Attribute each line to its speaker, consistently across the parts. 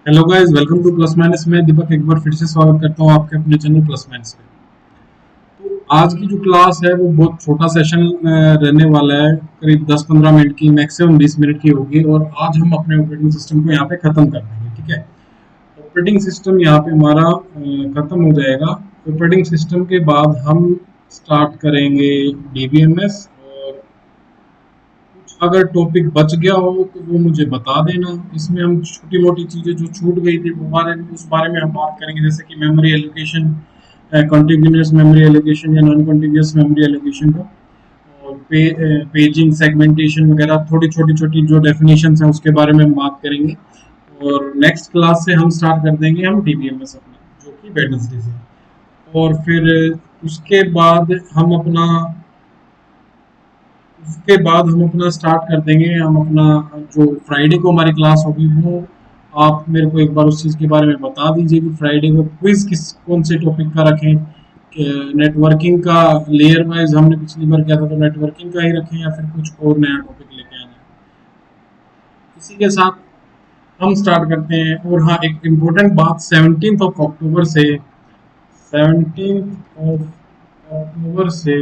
Speaker 1: Hello guys, welcome two plus minus में दीपक एक बार फिर से स्वागत करता हूं आपके अपने चैनल प्लस माइनस में। तो आज की जो क्लास है वो बहुत छोटा सेशन रहने वाला है, करीब 10-15 मिनट की, मैक्सिमम 20 मिनट की होगी। और आज हम अपने ऑपरेटिंग सिस्टम को यहाँ पे खत्म कर देंगे। ठीक है, ऑपरेटिंग सिस्टम यहाँ पे हमारा खत्म हो जाएगा। ऑपरेटिंग सिस्टम के बाद हम स्टार्ट करेंगे डीबीएमएस। और अगर टॉपिक बच गया हो तो वो मुझे बता देना। इसमें हम छोटी मोटी चीज़ें जो छूट गई थी उस बारे में हम बात करेंगे, जैसे कि मेमोरी एलोकेशन, कॉन्टिग्यूनियस मेमोरी एलोकेशन या नॉन कॉन्टिग्यूनियस मेमोरी एलोकेशन का, और पेजिंग, सेगमेंटेशन वगैरह, थोड़ी छोटी छोटी जो डेफिनेशंस हैं उसके बारे में हम बात करेंगे। और नेक्स्ट क्लास से हम स्टार्ट कर देंगे हम डीबीएमएस अपना, जो कि वेडनेसडे से। और फिर उसके बाद हम अपना स्टार्ट कर देंगे हम अपना, जो फ्राइडे को हमारी क्लास होगी वो आप मेरे को एक बार उस चीज़ के बारे में बता दीजिए कि फ्राइडे को क्विज कौन से टॉपिक का रखें। नेटवर्किंग का लेयर वाइज हमने पिछली बार किया था, तो नेटवर्किंग का ही रखें या फिर कुछ और नया टॉपिक लेके आना है। इसी के साथ हम स्टार्ट करते हैं। और हाँ, एक इम्पोर्टेंट बात, 17 अक्टूबर से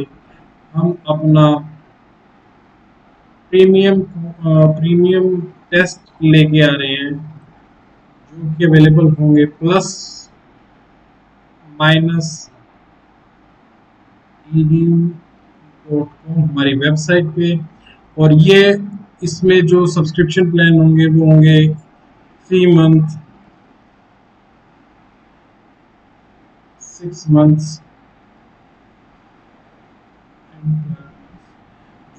Speaker 1: हम अपना प्रीमियम टेस्ट लेके आ रहे हैं, जो कि अवेलेबल होंगे प्लस माइनस edu.com हमारी वेबसाइट पे। और ये इसमें जो सब्सक्रिप्शन प्लान होंगे वो होंगे 3 मंथ, 6 मंथ्स,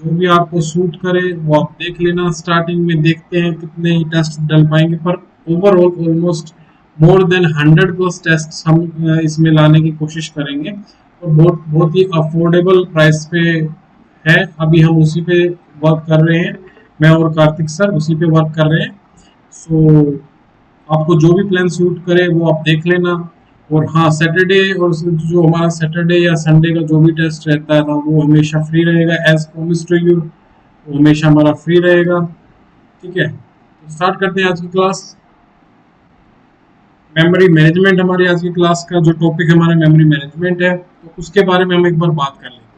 Speaker 1: जो भी आपको सूट करे वो आप देख लेना। स्टार्टिंग में देखते हैं कितने टेस्ट डल पाएंगे, पर overall almost more than 100+ test हम इसमें लाने की कोशिश करेंगे। और बहुत बहुत ही अफोर्डेबल प्राइस पे है। अभी हम उसी पे वर्क कर रहे हैं, मैं और कार्तिक सर उसी पे वर्क कर रहे हैं। सो आपको जो भी प्लान सूट करे वो आप देख लेना। और हाँ, सैटरडे और जो हमारा सैटरडे या संडे का जो भी टेस्ट रहता था वो हमेशा फ्री रहेगा, एज प्रॉमिस टू यू, वो हमेशा हमारा फ्री रहेगा। ठीक है, तो स्टार्ट करते हैं आज की क्लास। मेमोरी मैनेजमेंट हमारी आज की क्लास का जो टॉपिक हमारा मेमोरी मैनेजमेंट है, तो उसके बारे में हम एक बार बात कर लेते हैं।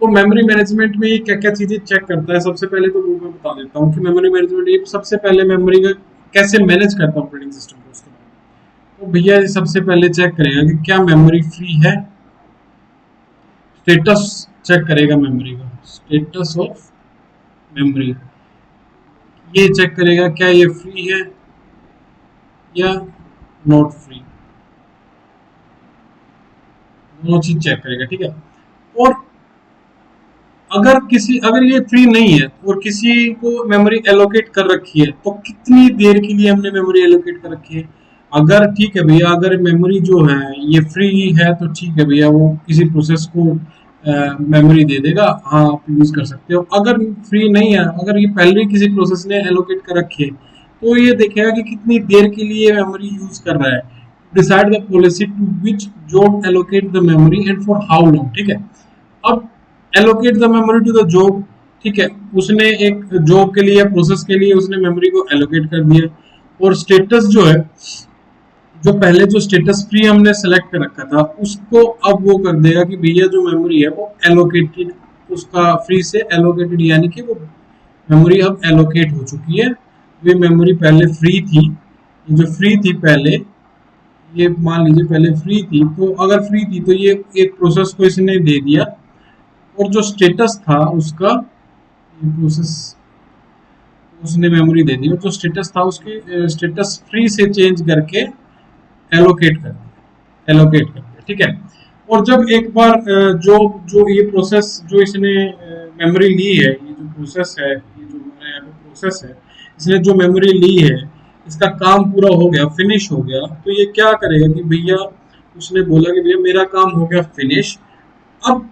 Speaker 1: तो मेमोरी मैनेजमेंट में ये क्या क्या चीजें चेक करता है, सबसे पहले तो वो मैं बता देता हूँ कि मेमोरी मैनेजमेंट ये सबसे पहले मेमोरी का कैसे मैनेज करता है ऑपरेटिंग सिस्टम को। उसके बाद तो भैया ये सबसे पहले चेक करेगा कि क्या मेमोरी फ्री है। स्टेटस चेक करेगा मेमोरी का, स्टेटस ऑफ मेमोरी ये चेक करेगा क्या ये फ्री है या नॉट फ्री, दोनों चीज चेक करेगा। ठीक है, और अगर ये फ्री नहीं है और किसी को मेमोरी एलोकेट कर रखी है, तो कितनी देर के लिए हमने मेमोरी एलोकेट कर रखी है। अगर ठीक है भैया, अगर मेमोरी जो है ये फ्री है तो ठीक है भैया, वो किसी प्रोसेस को मेमोरी दे देगा, हाँ आप यूज कर सकते हो। अगर फ्री नहीं है, अगर ये पहले ही किसी प्रोसेस ने एलोकेट कर रखी है, तो ये देखेगा कि कितनी देर के लिए मेमोरी यूज कर रहा है। Decide the policy to which job allocate the memory and for how long. ठीक है, अब allocate the memory to the job, ठीक है, उसने एक जॉब के लिए, प्रोसेस के लिए उसने मेमोरी को एलोकेट कर दिया। और स्टेटस जो है, जो पहले जो स्टेटस फ्री हमने सेलेक्ट कर रखा था, उसको अब वो कर देगा कि भैया जो मेमोरी है वो एलोकेटेड, उसका फ्री से एलोकेटेड, यानी कि वो मेमोरी अब एलोकेट हो चुकी है। ये मेमोरी पहले फ्री थी, ये जो फ्री थी पहले, ये मान लीजिए पहले फ्री थी, तो अगर फ्री थी तो ये एक प्रोसेस को इसने दे दिया। और जो स्टेटस था उसका, प्रोसेस उसने मेमोरी दे दी, और जो स्टेटस था उसके स्टेटस फ्री से चेंज करके एलोकेट कर दिया। ठीक है, और जब एक बार जो जो ये प्रोसेस जो इसने मेमोरी ली है, ये जो प्रोसेस है, ये जो हमारा प्रोसेस है, इसने जो मेमोरी ली है, इसका काम पूरा हो गया, फिनिश हो गया, तो ये क्या करेगा कि भैया, उसने बोला कि भैया मेरा काम हो गया फिनिश। अब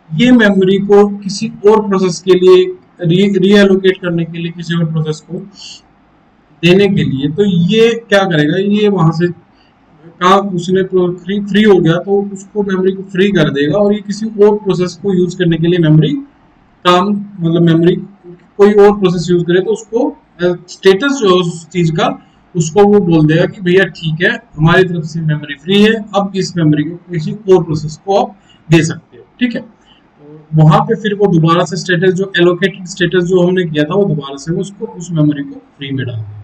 Speaker 1: ये मेमोरी को किसी और प्रोसेस के लिए रीएलोकेट करने के लिए, किसी और प्रोसेस को देने के लिए, तो ये क्या करेगा, ये वहां से काम उसने फ्री हो गया तो उसको मेमोरी को फ्री कर देगा, और ये किसी और प्रोसेस को यूज करने के लिए मेमोरी काम, मतलब मेमोरी कोई और प्रोसेस यूज करे तो उसको स्टेटस जो है उस चीज का उसको वो बोल देगा कि भैया ठीक है, हमारी तरफ से मेमोरी फ्री है, अब इस मेमोरी को किसी और प्रोसेस को आप दे सकते हो, ठीक है। तो वहां पे फिर वो दोबारा से स्टेटस, जो एलोकेटेड स्टेटस जो हमने किया था, वो दोबारा से वो उसको उस मेमोरी को फ्री में डाल देगा।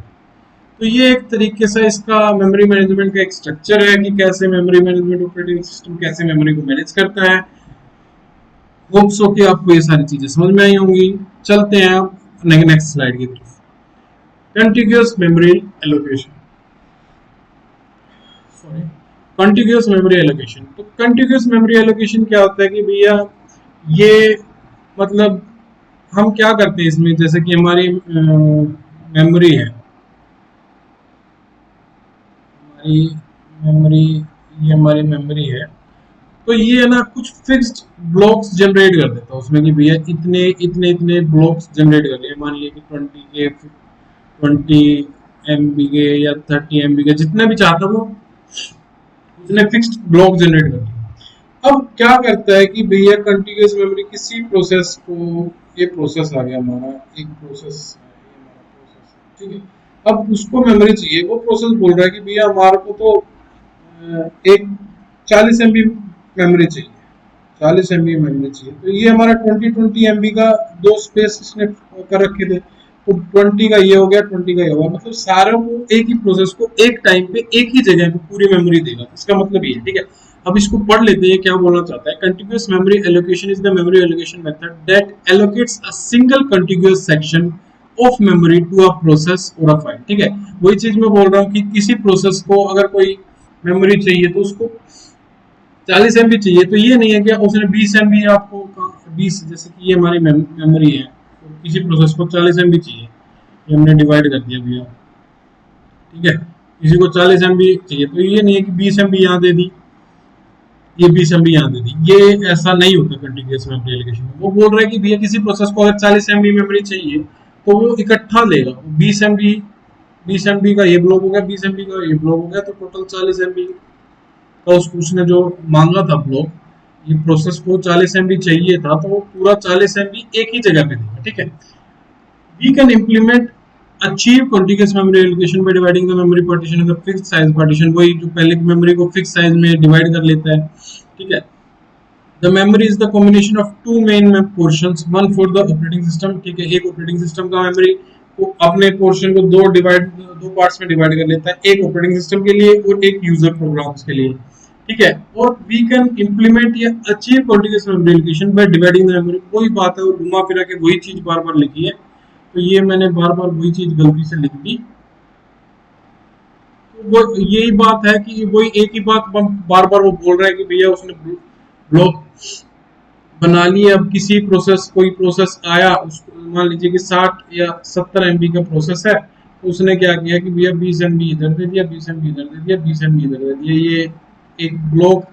Speaker 1: तो ये एक तरीके से इसका मेमोरी मैनेजमेंट का एक स्ट्रक्चर है कि कैसे मेमोरी मैनेजमेंट ऑपरेटिंग सिस्टम कैसे मेमोरी को मैनेज करता है। होप सो कि आपको ये सारी चीजें समझ में आई होंगी। चलते हैं आप नेक्स्ट स्लाइड की तरफ। Continuous memory allocation, sorry, continuous memory allocation. तो कंटिन्यूअस मेमोरी एलोकेशन क्या होता है कि भैया ये मतलब हम क्या करते हैं इसमें, जैसे कि हमारी मेमोरी है, हमारी मेमोरी, ये हमारी मेमोरी है, तो ये है ना कुछ फिक्स्ड ब्लॉक्स जनरेट कर देता है उसमें कि भैया इतने इतने इतने ब्लॉक्स जनरेट कर लिए, मान लिया कि 20 के या 30 MB के, जितने भी चाहता वो उसने फिक्स्ड ब्लॉक जनरेट कर दिया। अब क्या करता है कि भैया कंटिन्यूअस मेमोरी किसी प्रोसेस को, ये प्रोसेस आ गया हमारा, एक प्रोसेस है, ये हमारा प्रोसेस है, ठीक है। अब उसको मेमोरी चाहिए, वो प्रोसेस बोल रहा है कि भैया हमारे को तो एक 40 MB मेमोरी चाहिए, 40 MB मेमोरी चाहिए। तो ये हमारा 20 MB का दो स्पेस इसने कर रखे थे, तो 20 का ये हो गया, 20 का ये हो गया, मतलब सारों को एक ही प्रोसेस को एक टाइम पे एक ही जगह पे पूरी मेमोरी देगा। इसका मतलब ये है, ठीक है। अब इसको पढ़ लेते हैं क्या बोलना चाहता है। Continuous memory allocation is the memory allocation method that allocates a single continuous section of memory to a process or a file, ठीक है। वही चीज मैं बोल रहा हूँ कि किसी प्रोसेस को अगर कोई मेमोरी चाहिए तो उसको 40 MB चाहिए, तो ये नहीं है कि उसने 20 MB आपको 20, जैसे कि ये हमारी मेमोरी है, तो किसी प्रोसेस को 40 MB चाहिए, ये हमने डिवाइड कर दिया भैया, ठीक है। किसी को 40 MB चाहिए, तो ये नहीं है कि 20 MB यहाँ दे दी, ये 20 MB यहाँ दे दी, ये ऐसा नहीं होता कंटिन्यूअस मेमोरी एलोकेशन में। वो बोल रहा है कि भैया किसी प्रोसेस को अगर 40 MB मेमोरी चाहिए तो वो इकट्ठा लेगा, 20 MB, 20 MB का ये ब्लॉक हो गया, 20 MB का ये ब्लॉक हो गया, तो टोटल 40 MB का उसने जो मांगा था ब्लॉक, ये प्रोसेस को 40 MB चाहिए था, तो वो पूरा 40 MB एक ही जगह पे देगा, ठीक है। We can implement achieve contiguous memory allocation by dividing the memory partition in the fixed size partition। वही जो पहले की मेमोरी को फिक्स साइज में डिवाइड कर लेता है, ठीक है। The memory is the combination of two main portions, one for the operating system, ठीक है। एक ऑपरेटिंग सिस्टम का मेमोरी को अपने पोर्शन को दो पार्ट्स में डिवाइड कर लेता है, एक ऑपरेटिंग सिस्टम के लिए और एक यूजर प्रोग्राम्स के लिए, ठीक है। और वी कैन इम्प्लीमेंट या achieve contiguous memory allocation by dividing the memory. वही बात है, वो घुमा फिरा के वही चीज बार बार लिखी है, तो ये मैंने बार बार वही चीज गलती से लिख दी। तो वो यही बात है कि वही एक ही बात बार बार वो बोल रहा है कि भैया उसने ब्लॉक बना लिए। अब किसी प्रोसेस, कोई प्रोसेस आया, उसको मान लीजिए कि 60 या 70 MB का प्रोसेस है, तो उसने क्या किया कि भैया 20 MB इधर दे दिया, 20 MB इधर दे दिया, 20 MB इधर दे दिया। ये एक ब्लॉक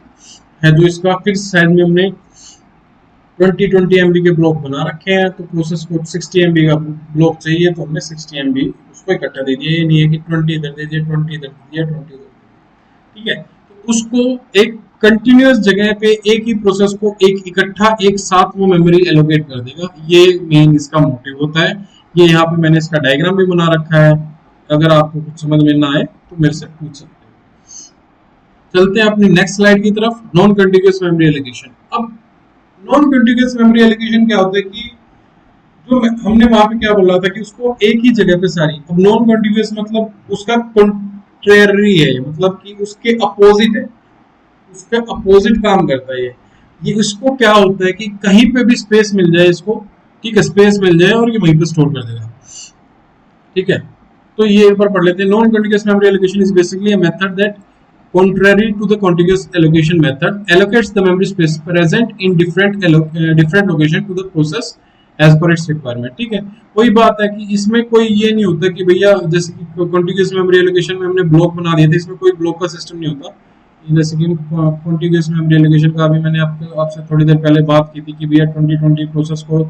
Speaker 1: है जो इसका फिक्स साइज में हमने 20 MB के ब्लॉक बना रखे हैं, तो प्रोसेस को 60 MB का ब्लॉक चाहिए, तो हमने 60 MB उसको इकट्ठा दे दिया। ये नहीं है कि 20 इधर दे दिया, 20 इधर दे दिया, 20 इधर दे दिया, ठीक है। तो उसको एक कंटिन्यूअस जगह पे एक ही प्रोसेस को एक इकट्ठा एक साथ वो मेमोरी एलोकेट कर देगा। ये मेन इसका मोटिव होता है। ये यहाँ पे मैंने इसका डायग्राम भी बना रखा है, अगर आपको कुछ समझ में ना आए तो मेरे से पूछ सकते हैं। चलते हैं अपनी नेक्स्ट स्लाइड की तरफ, नॉन कंटिन्यूअस मेमोरी एलोकेशन। अब नॉन कंटिन्यूअस मेमोरी एलोकेशन क्या होता है कि जो हमने वहां पे क्या बोला था कि उसको एक ही जगह पे सारी, अब नॉन कंटिन्यूअस मतलब उसका कंट्रेरी है, मतलब कि उसके अपोजिट है, उसके अपोजिट काम करता है ये इसको क्या होता है कि कहीं पे भी स्पेस मिल जाए इसको, ठीक है, स्पेस मिल जाए और ये वहीं पे स्टोर कर देगा, ठीक है। तो ये एक बार पढ़ लेते हैं। Non continuous memory allocation is basically a method that contrary to the contiguous allocation method allocates the memory space present in different location to the process as per its requirement, ठीक है। वही बात है कि इसमें कोई ये नहीं होता कि भैया जैसे कि कॉन्टिग्यूअस मेमोरी एलोकेशन में हमने ब्लॉक बना दिए थे, इसमें कोई ब्लॉक का सिस्टम नहीं होता। जैसे कि कॉन्टिग्यूअस मेमोरी एलोकेशन का अभी मैंने आपसे थोड़ी देर पहले बात की थी कि भैया 2020 प्रोसेस को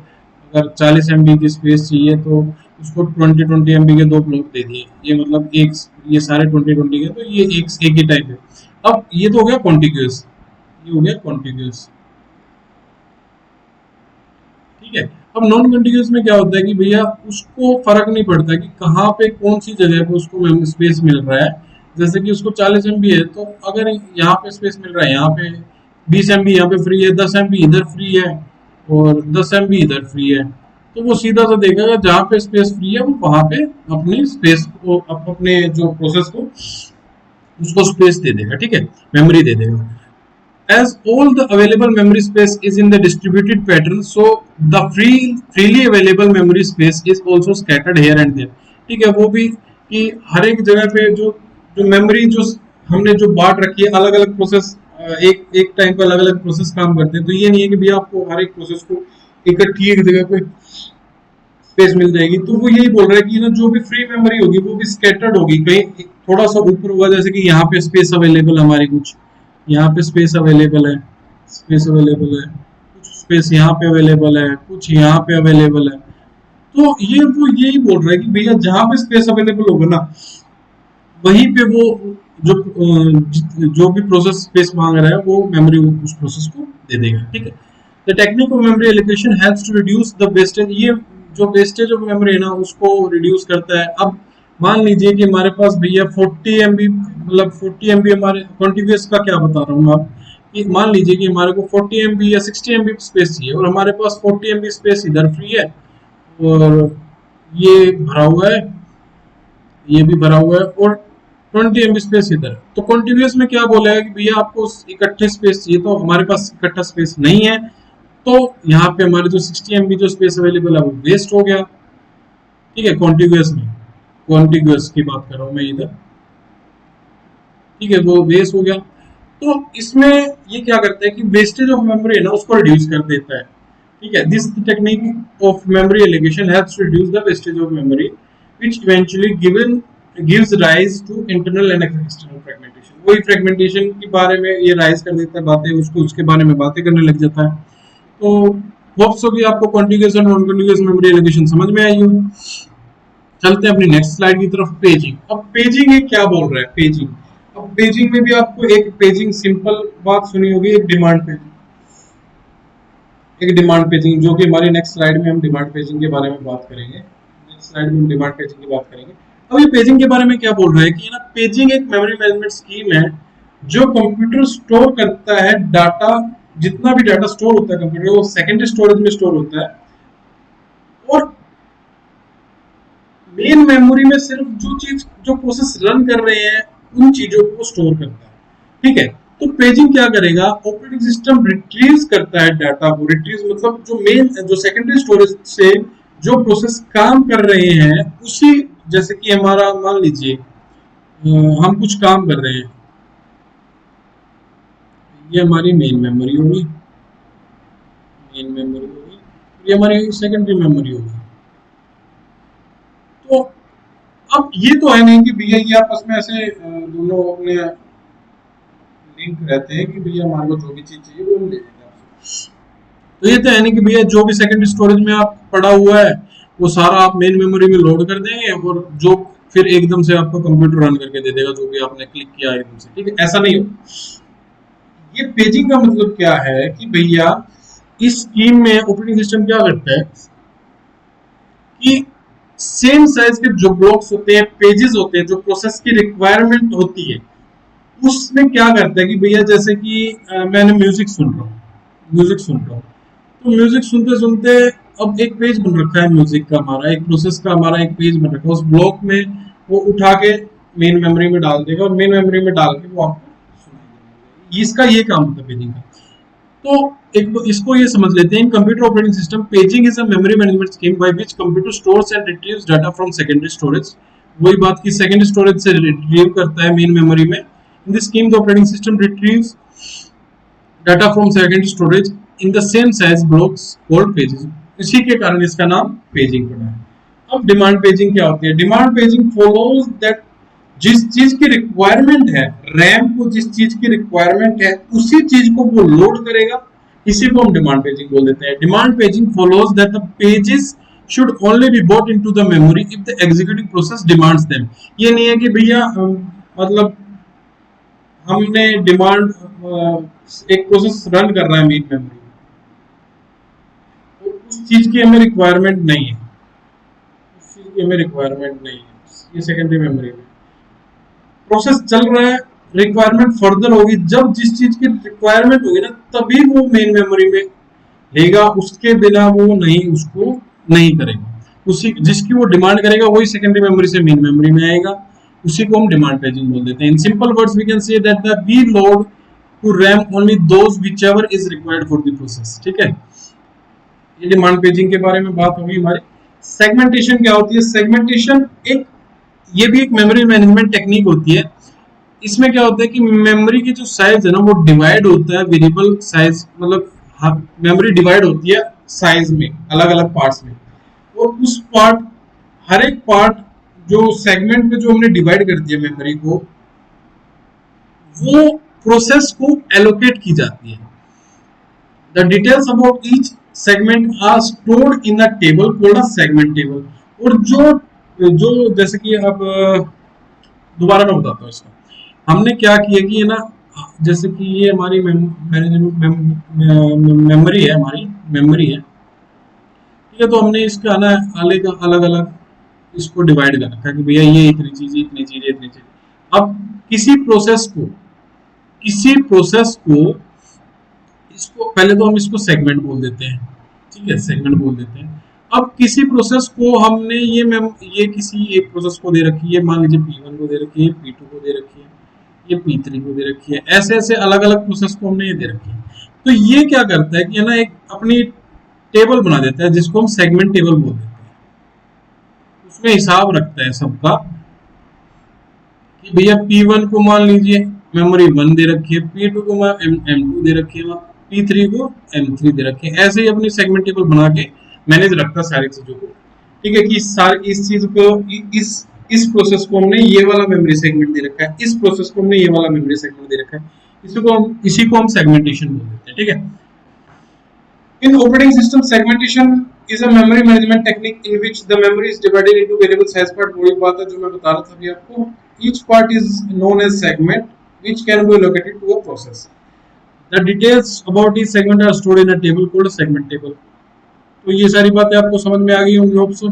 Speaker 1: अगर 40 MB की स्पेस चाहिए तो उसको 20 MB के दो ब्लॉक दे दिए, ये मतलब एक, ये सारे 20 के, तो ये एक ही टाइप है। अब ये तो हो गया कॉन्टिग्यूअस, ये हो गया कॉन्टिग्यूअस, ठीक है। अब नॉन कंटिन्यूस में क्या होता है कि भैया उसको फर्क नहीं पड़ता कि कहाँ पे कौन सी जगह पे उसको स्पेस मिल रहा है। जैसे कि उसको 40 MB है, तो अगर यहाँ पे स्पेस मिल रहा है, यहाँ पे 20 MB यहाँ पे फ्री है, 10 MB इधर फ्री है और 10 MB इधर फ्री है, तो वो सीधा सा देखेगा जहाँ पे स्पेस फ्री है वो वहां पे अपनी स्पेस को अपने जो प्रोसेस को उसको स्पेस दे देगा, ठीक है, मेमोरी दे देगा। As all the available memory space is in the distributed pattern, so the freely available memory space is also scattered here and there। ठीक है, वो भी कि हर एक जगह पे जो जो मेमोरी जो हमने जो बांट रखी है, अलग अलग प्रोसेस एक एक टाइम पे अलग अलग प्रोसेस काम करते हैं, तो ये नहीं है कि भैया आपको हर एक प्रोसेस को इकट्ठी एक जगह पे स्पेस मिल जाएगी। तो वो यही बोल रहा है कि ना जो भी फ्री मेमोरी होगी वो भी स्कैटर्ड होगी, कहीं थोड़ा सा ऊपर होगा, जैसे कि यहाँ पे स्पेस अवेलेबल हमारी कुछ यहाँ पे स्पेस अवेलेबल है, स्पेस अवेलेबल है, कुछ स्पेस यहाँ पे अवेलेबल है, कुछ यहाँ पे अवेलेबल है। तो ये वो यही बोल रहा है कि भैया जहाँ पे स्पेस अवेलेबल होगा ना वहीं पे वो जो जो भी प्रोसेस स्पेस मांग रहा है वो मेमोरी उस प्रोसेस को दे देगा, ठीक है। The technique of memory allocation helps to reduce the wastage, ये जो वेस्टेज ऑफ मेमोरी है ना उसको रिड्यूस करता है। अब मान लीजिए कि हमारे पास भैया 40 MB, मतलब 40 MB हमारे कॉन्टिग्यूअस का क्या बता रहा हूँ आप, कि मान लीजिए कि हमारे को 40 MB या 60 MB स्पेस चाहिए और हमारे पास 40 MB स्पेस इधर फ्री है और ये भरा हुआ है, ये भी भरा हुआ है और 20 MB स्पेस इधर। तो कॉन्टिन्यूअस में क्या बोला है कि भैया आपको इकट्ठे स्पेस चाहिए, तो हमारे पास इकट्ठा स्पेस नहीं है, तो यहाँ पे हमारे जो 60 MB जो स्पेस अवेलेबल है वो वेस्ट हो गया, ठीक है। कॉन्टिग्यूअस में, कॉन्टिग्यूअस की बात कर रहा हूँ मैं इधर, ठीक है, वो वेस्ट हो गया। तो इसमें ये क्या करता है कि वेस्टेज ऑफ मेमोरी है ना उसको रिड्यूस कर देता है, ठीक है। This technique of memory allocation helps to reduce the wastage of memory which eventually gives rise to internal and external fragmentation. वही फ्रेगमेंटेशन के बारे में ये राइज कर देता है बातें, उसको उसके बारे में बातें करने लग जाता है। तो होप्स हो कि आपको कॉन्टिग्यूअस और नॉन कॉन्टिग्यूअस मेमोरी एलोकेशन समझ में आई हो। चलते हैं अपनी नेक्स्ट स्लाइड की तरफ, पेजिंग। अब पेजिंग ये क्या बोल रहा है, पेजिंग। अब पेजिंग में भी आपको एक पेजिंग सिंपल बात सुनी होगी, एक डिमांड पेजिंग, एक डिमांड पेजिंग, जो कि हमारी नेक्स्ट स्लाइड में हम डिमांड पेजिंग के बारे में बात करेंगे। नेक्स्ट स्लाइड में हम डिमांड पेजिंग की बात करेंगे। अब ये पेजिंग के बारे में क्या बोल रहा है कि ना पेजिंग एक मेमोरी मैनेजमेंट स्कीम है जो कंप्यूटर स्टोर करता है डाटा, जितना भी डाटा स्टोर होता है कंप्यूटर वो सेकेंडरी स्टोरेज में स्टोर होता है और मेन मेमोरी में सिर्फ जो चीज जो प्रोसेस रन कर रहे हैं उन चीजों को स्टोर करता है, ठीक है। तो पेजिंग क्या करेगा, ऑपरेटिंग सिस्टम रिट्रीव करता है डाटा को, रिट्रीव मतलब जो मेन जो सेकेंडरी स्टोरेज से जो प्रोसेस काम कर रहे हैं उसी, जैसे कि हमारा मान लीजिए हम कुछ काम कर रहे हैं, ये हमारी मेन मेमोरी होगी, मेन मेमोरी होगी, ये हमारी सेकेंडरी मेमोरी होगी। तो अब ये तो है नहीं कि भैया ये आपस में ऐसे दोनों अपने लिंक रहते हैं कि भैया हमारे को जो भी चीज चाहिए वो हम ले लेंगे आपसे। तो ये तो है नहीं कि भैया जो भी सेकेंडरी स्टोरेज में आप पड़ा हुआ है वो सारा आप मेन मेमोरी में लोड कर देंगे और जो फिर एकदम से आपको कंप्यूटर रन करके दे देगा जो भी आपने क्लिक किया एकदम से, ठीक है, ऐसा नहीं हो। ये पेजिंग का मतलब क्या है कि भैया इस स्कीम में ऑपरेटिंग सिस्टम क्या करता है कि सेम साइज के जो ब्लॉक्स होते हैं, पेजेस होते हैं, जो प्रोसेस की रिक्वायरमेंट होती है उसमें क्या करता है कि भैया जैसे कि मैंने म्यूजिक सुन रहा हूँ, म्यूजिक सुन रहा हूँ, तो म्यूजिक सुनते सुनते अब एक पेज बन रखा है म्यूजिक का, हमारा एक प्रोसेस का हमारा एक पेज बन रखा है, उस ब्लॉक में वो उठा के मेन मेमोरी में डाल देगा और मेन मेमोरी में डाल के वो आपको सुनाई देगा। इसका ये काम होता है पेजिंग का। तो एक इसको ये समझ लेते हैं, इन computer operating system paging is a memory management scheme by which computer stores and retrieves data from secondary storage. वही बात की सेकेंडरी स्टोरेज से रिट्रीव करता है मेन मेमोरी में। In this scheme the operating system retrieves data from secondary storage in the same size blocks called pages. इसी के कारण इसका नाम पेजिंग पड़ा है। अब डिमांड पेजिंग क्या होती है, डिमांड पेजिंग फॉलोज दैट जिस चीज की रिक्वायरमेंट है, रैम को जिस चीज की रिक्वायरमेंट है उसी चीज को वो लोड करेगा, इसी को हम डिमांड पेजिंग बोल देते हैं। Demand paging follows that the pages should only be bought into the memory if the executing process demands them। ये नहीं है कि भैया मतलब हमने डिमांड एक प्रोसेस रन कर रहा है मेन मेमोरी, तो उस चीज की हमें रिक्वायरमेंट नहीं है, उस चीज की हमें रिक्वायरमेंट नहीं है, ये सेकेंडरी मेमोरी में प्रोसेस चल रहा है। रिक्वायरमेंट फर्दर होगी, जब जिस चीज की रिक्वायरमेंट होगी ना तभी वो मेन मेमोरी में लेगा, उसके बिना वो नहीं उसको नहीं करेगा। उसी जिसकी वो डिमांड करेगा वही सेकेंडरी मेमोरी से मेन मेमोरी में आएगा, उसी को हम डिमांड पेजिंग बोल देते हैं। In simple words we can say that the we load to RAM only those whichever is required for the process. ठीक है, ये डिमांड पेजिंग के बारे में बात होगी हमारी। सेगमेंटेशन क्या होती है? सेगमेंटेशन एक ये भी एक मेमोरी मैनेजमेंट टेक्निक होती है। इसमें क्या होता है कि मेमोरी की जो साइज है ना वो डिवाइड होता है वेरिएबल साइज, मतलब मेमोरी डिवाइड होती है साइज में, अलग अलग पार्ट्स में, और उस पार्ट हर एक पार्ट जो सेगमेंट में जो हमने डिवाइड कर दिया मेमोरी को, वो प्रोसेस को एलोकेट की जाती है। The details about each segment are stored in a table called a segment table. और जो जो जैसे कि अब दोबारा मैं बताता हूँ इसका। हमने क्या किया कि ये ना, जैसे कि ये हमारी मेमोरी है, हमारी मेमोरी है, ठीक है। तो हमने इसका ना अलग अलग इसको डिवाइड कर रखा है कि भैया ये इतनी चीज, इतनी चीज, इतनी चीज। अब किसी प्रोसेस को इसको पहले तो हम इसको सेगमेंट बोल देते हैं, ठीक है, सेगमेंट बोल देते हैं। अब किसी प्रोसेस को हमने ये किसी एक प्रोसेस को दे रखी है, मान लीजिए P1 को दे रखी है, P2 को दे रखी है, ये P3 को दे रखी है, ऐसे ऐसे अलग अलग प्रोसेस को हमने ये दे रखी है। तो ये क्या करता है कि है ना, एक अपनी टेबल बना देता है जिसको हम सेगमेंट टेबल बोल देते हैं। उसमें हिसाब रखता है सबका कि भैया P1 को मान लीजिए मेमोरी 1 दे रखी है, P2 को M2 दे रखी है, P3 को M3 दे रखी है। ऐसे ही अपनी सेगमेंट टेबल बना के मैनेज रखता है सारी चीजों को, ठीक है। कि इस चीज को इस प्रोसेस को हमने ये वाला मेमोरी सेगमेंट दे रखा है, इस प्रोसेस को हमने ये वाला मेमोरी सेगमेंट दे रखा है, इसी को हम सेगमेंटेशन बोल देते हैं, ठीक है। In operating system, segmentation is a memory management technique in which the memory is divided into variables as part। वही बात है जो मैं बता रहा था अभी आपको। Each part is known as segment, which can be allocated to a process. The details about each segment are stored in a table called a segment table. तो ये सारी बातें आपको समझ में आ गई होंगी होप सो।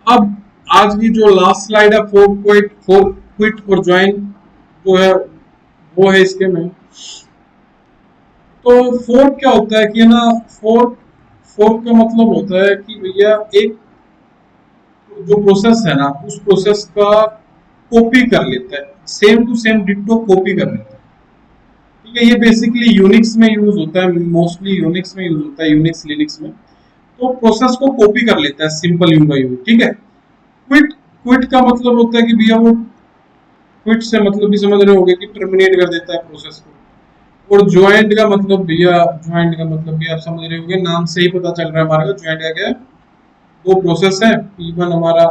Speaker 1: अब आज की जो लास्ट स्लाइड है, फोर क्विट और ज्वाइन जो है वो है इसके में। तो फोर्क क्या होता है कि ना, फोर्क का मतलब होता है कि भैया एक जो प्रोसेस है ना, उस प्रोसेस का कॉपी कर लेता है, same to same ditto copy कर लेता है, ठीक है। ये बेसिकली यूनिक्स में यूज होता है, मोस्टली यूनिक्स में यूज होता है, यूनिक्स लिनक्स में। तो प्रोसेस को कॉपी कर लेता है, सिंपल यूज, ठीक है। क्विट का मतलब होता है कि भैया वो क्विट से मतलब भी समझ रहे होंगे कि टर्मिनेट कर देता है प्रोसेस को। और ज्वाइंट का मतलब भी आप समझ रहे होंगे, नाम से ही पता चल रहा है हमारा ज्वाइंट का क्या है। दो प्रोसेस है, P1 हमारा,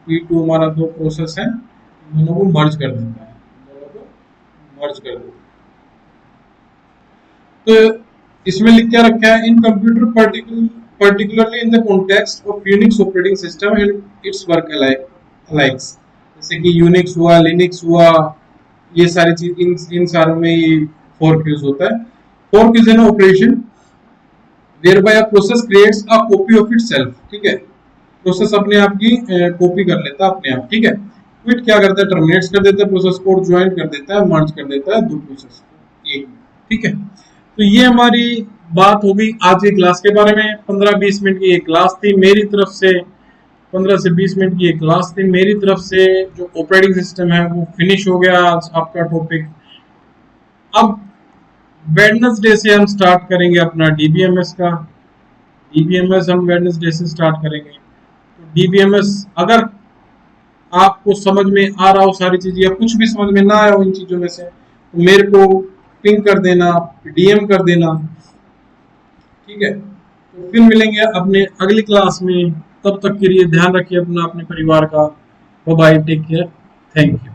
Speaker 1: P2 हमारा, दो प्रोसेस है, दोनों को मर्ज कर देता है, तो इसमें लिख क्या रखा है, इन computer particularly in the context of Unix operating system and its work alikes। जैसे कि यूनिक्स हुआ, लिनक्स हुआ, ये सारी चीज इन सारों में ये fork यूज होता है। fork is an operation whereby a process creates a copy of itself, ठीक है। प्रोसेस अपने आप की कॉपी कर लेता है अपने आप, ठीक है। क्विट क्या करता है, टर्मिनेट्स कर देता है प्रोसेस को, ज्वाइन कर देता है, मर्ज कर देता है दो प्रोसेस को एक, ठीक है। तो ये हमारी बात होगी आज की क्लास के बारे में। 15-20 मिनट की एक क्लास थी मेरी तरफ से, 15 से 20 मिनट की एक क्लास थी मेरी तरफ से। जो ऑपरेटिंग सिस्टम है वो फिनिश हो गया आज आपका टॉपिक। अब वेडनेसडे से हम स्टार्ट करेंगे अपना डीबीएमएस का। डीबीएमएस हम वेडनेसडे से स्टार्ट करेंगे। तो डीबीएमएस अगर आपको समझ में आ रहा हो सारी चीजें, या कुछ भी समझ में ना आया हो इन चीजों में से, तो मेरे को पिंग कर देना, डीएम कर देना, ठीक है। तो फिर मिलेंगे अपने अगली क्लास में। तब तक के लिए ध्यान रखिए अपना, अपने परिवार का। Bye bye, take care, thank you.